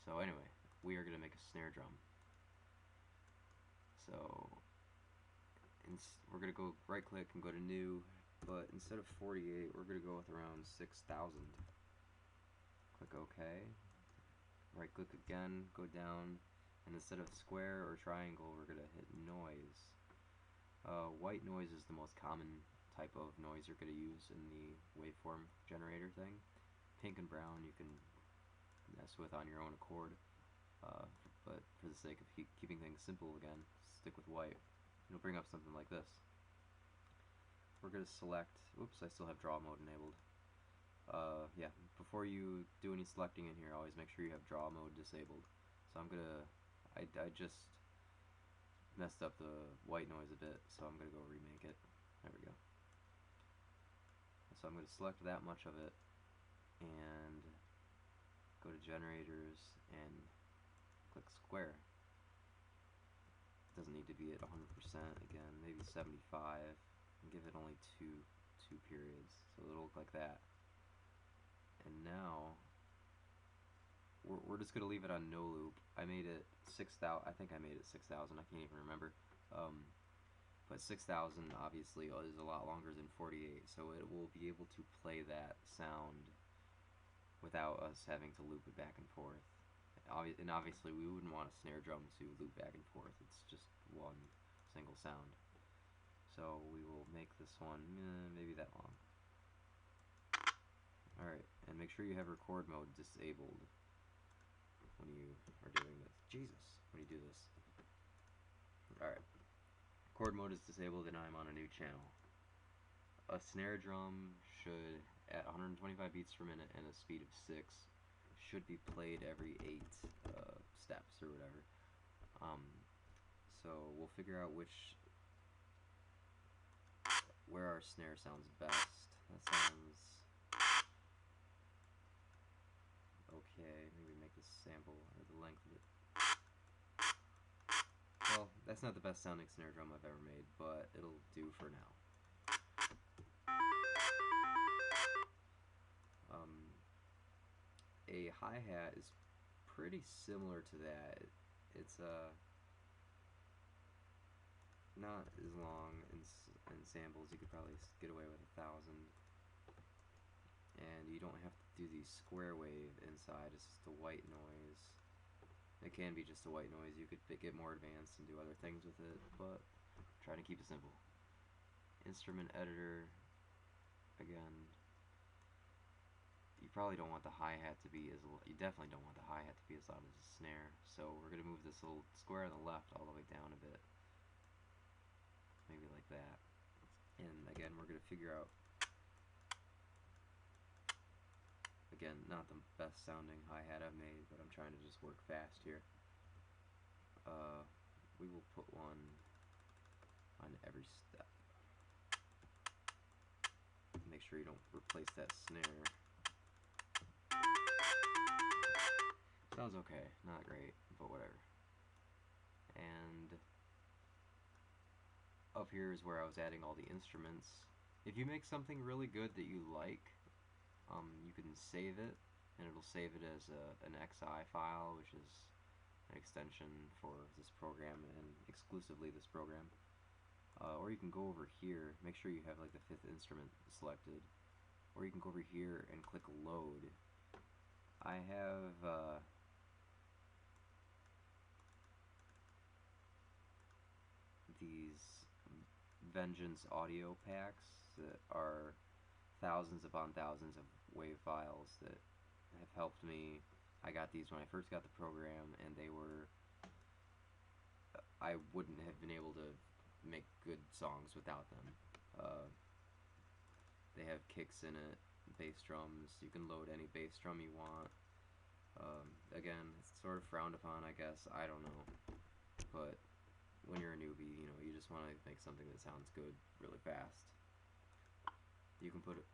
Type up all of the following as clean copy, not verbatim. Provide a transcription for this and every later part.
So anyway, we are going to make a snare drum. So we're going to go right click and go to new, but instead of 48 we're going to go with around 6,000. Click OK, right click again, go down, and instead of square or triangle we're going to hit noise. White noise is the most common type of noise you're going to use in the waveform generator thing. Pink and brown you can mess with on your own accord, but for the sake of keeping things simple again, stick with white. It'll bring up something like this. We're going to select, oops, I still have draw mode enabled. Yeah, before you do any selecting in here, always make sure you have draw mode disabled. So I'm going to, I just messed up the white noise a bit, so I'm going to go remake it. There we go. So I'm going to select that much of it and go to generators and click square. It doesn't need to be at 100%, again, maybe 75, and give it only two periods, so it'll look like that. And now we're just going to leave it on no loop. I made it 6,000, I think I made it 6,000, I can't even remember. But 6,000 obviously is a lot longer than 48, so it will be able to play that sound without us having to loop it back and forth. And obviously we wouldn't want a snare drum to loop back and forth, it's just one single sound. So we will make this one maybe that long. Alright, and make sure you have record mode disabled when you are doing this. Jesus, when you do this. Alright, record mode is disabled and I'm on a new channel. A snare drum should, at 125 beats per minute and a speed of 6, should be played every 8 steps or whatever. So we'll figure out where our snare sounds best. That sounds okay. Maybe make this sample or the length of it. Well, that's not the best sounding snare drum I've ever made, but it'll do for now. A hi-hat is pretty similar to that. It's not as long in samples. You could probably get away with 1,000, and you don't have to do the square wave inside. It's just a white noise. It can be just a white noise. You could get more advanced and do other things with it, but try to keep it simple. Instrument editor, again, you probably don't want the hi-hat to be you definitely don't want the hi-hat to be as loud as the snare, so we're going to move this little square on the left all the way down a bit. Maybe like that. And again, we're going to figure out, again, not the best sounding hi-hat I've made, but I'm trying to just work fast here. We will put one on every step. Make sure you don't replace that snare. Sounds okay, not great, but whatever. And up here is where I was adding all the instruments. If you make something really good that you like, you can save it, and it'll save it as an XI file, which is an extension for this program and exclusively this program. Or you can go over here, make sure you have like the 5th instrument selected, or you can go over here and click load. I have these Vengeance audio packs that are thousands upon thousands of wave files that have helped me. I got these when I first got the program, and they were, I wouldn't have been able to make good songs without them. They have kicks in it, bass drums. You can load any bass drum you want. Again, it's sort of frowned upon, I guess. I don't know, but when you're a newbie, you know, you just want to make something that sounds good really fast. You can put it.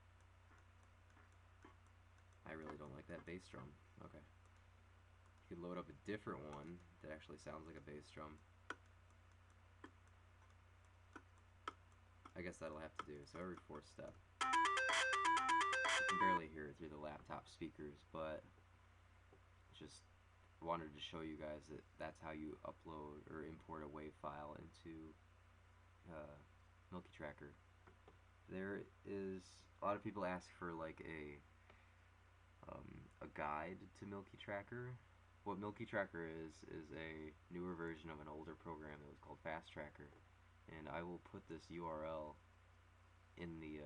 I really don't like that bass drum. Okay. You can load up a different one that actually sounds like a bass drum. I guess that'll have to do. So every 4th step. You can barely hear it through the laptop speakers, but just wanted to show you guys that that's how you upload or import a WAV file into Milkytracker. There is a lot of people ask for like a guide to Milkytracker. What Milkytracker is a newer version of an older program that was called Fast Tracker, and I will put this URL in the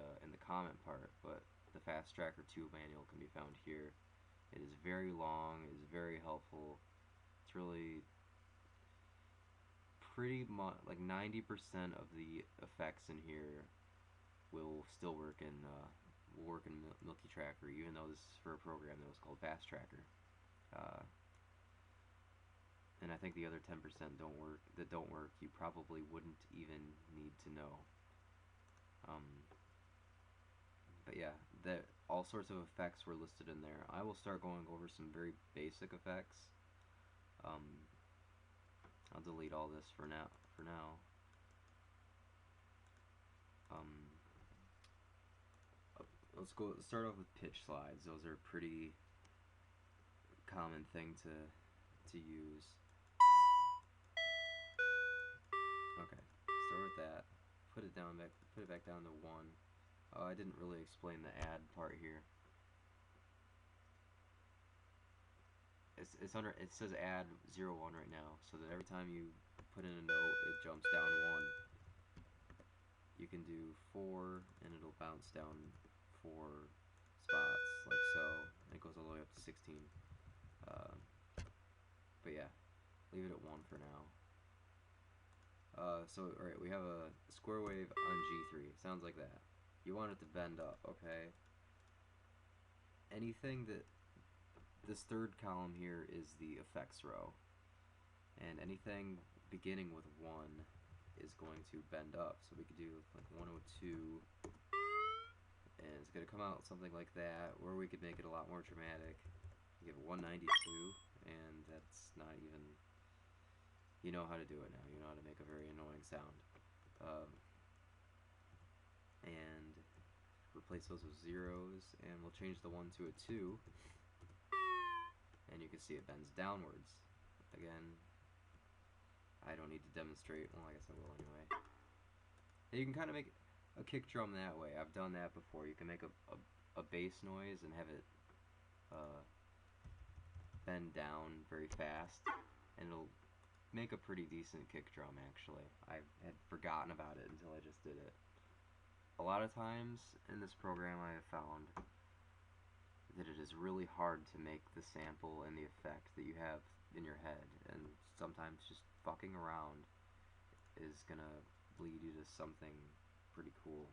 comment part. But the Fast Tracker 2 manual can be found here. It is very long. It is very helpful. It's really pretty much like 90% of the effects in here will still work in Milkytracker, even though this is for a program that was called Fast Tracker. And I think the other 10% that don't work, you probably wouldn't even need to know. But yeah, all sorts of effects were listed in there. I will start going over some very basic effects. I'll delete all this for now. Let's start off with pitch slides. Those are a pretty common thing to use. Okay, start with that. Put it back down to 1. I didn't really explain the add part here. It says add 0, 1 right now, so that every time you put in a note, it jumps down 1. You can do 4, and it'll bounce down 4 spots, like so, and it goes all the way up to 16. But yeah, leave it at 1 for now. So, alright, we have a square wave on G3. Sounds like that. You want it to bend up, okay? Anything that... This third column here is the effects row. And anything beginning with 1 is going to bend up. So we could do like 102, and it's going to come out something like that, or we could make it a lot more dramatic. You have 192, and that's not even... You know how to do it now. You know how to make a very annoying sound. And replace those with zeros, and we'll change the 1 to a 2, and you can see it bends downwards. Again, I don't need to demonstrate. Well, I guess I will anyway. And you can kind of make a kick drum that way. I've done that before. You can make a bass noise and have it bend down very fast, and it'll make a pretty decent kick drum, actually. I had forgotten about it until I just did it. A lot of times in this program I have found that it is really hard to make the sample and the effect that you have in your head, and sometimes just fucking around is gonna lead you to something pretty cool.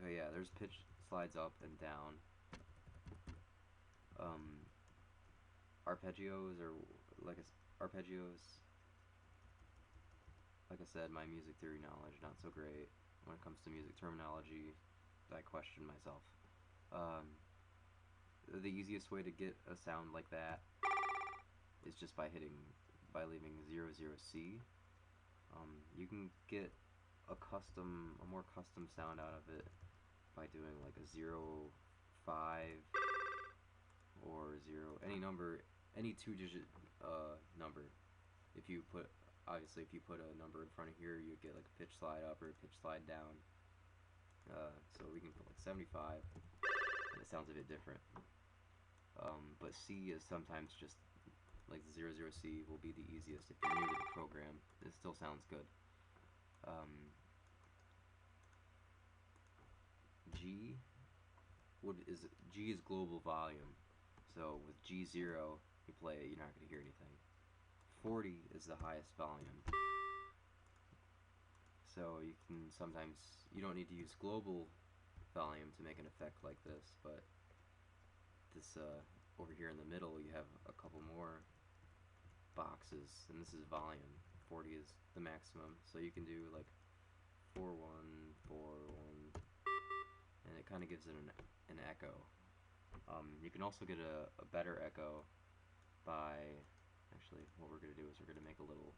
But yeah, there's pitch slides up and down. Arpeggios, or arpeggios, like I said, my music theory knowledge not so great. When it comes to music terminology, I question myself. The easiest way to get a sound like that is just by leaving 00C. You can get a more custom sound out of it by doing like a 0, 5, or 0, any 2-digit number. Obviously if you put a number in front of here, you'd get like a pitch slide up or a pitch slide down. So we can put like 75, and it sounds a bit different. But C is sometimes just like 00C will be the easiest if you're new to the program. It still sounds good. G is global volume. So with G0, you play it, you're not going to hear anything. 40 is the highest volume. So you don't need to use global volume to make an effect like this, but this over here in the middle you have a couple more boxes, and this is volume. 40 is the maximum, so you can do like 4-1, 4-1, and it kind of gives it an echo. You can also get a better echo by, actually what we're going to do is we're going to make a little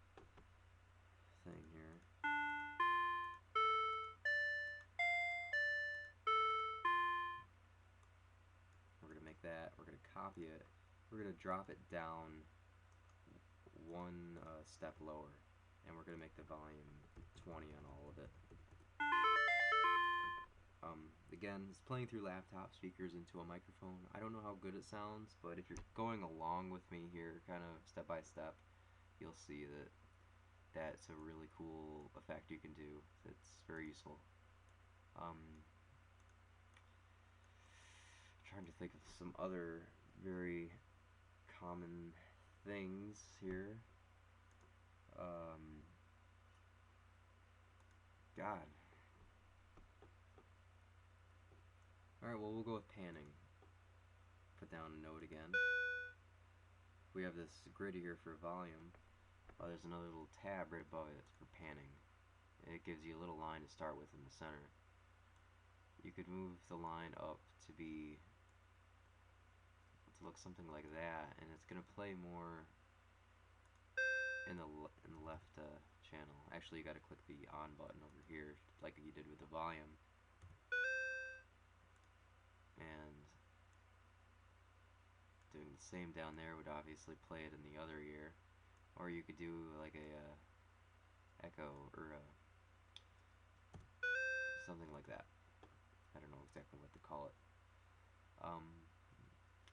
thing here. We're going to make that, we're going to copy it. We're going to drop it down one step lower, and we're going to make the volume 20 on all of it. Again, it's playing through laptop speakers into a microphone. I don't know how good it sounds, but if you're going along with me here, kind of step by step, you'll see that that's a really cool effect you can do. It's very useful. Trying to think of some other very common things here. God. Alright, well, we'll go with panning. Put down a note again. We have this grid here for volume. There's another little tab right above it for panning. It gives you a little line to start with in the center. You could move the line up to look something like that, and it's gonna play more in the left channel. Actually, you got to click the on button over here, like you did with the volume. And doing the same down there would obviously play it in the other ear, or you could do like a echo or something like that. I don't know exactly what to call it.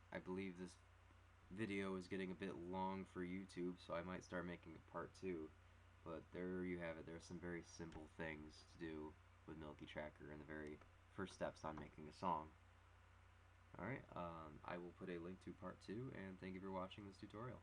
I believe this video is getting a bit long for YouTube, so I might start making a part 2. But there you have it. There's some very simple things to do with Milkytracker and the very first steps on making a song. Alright, I will put a link to part 2, and thank you for watching this tutorial.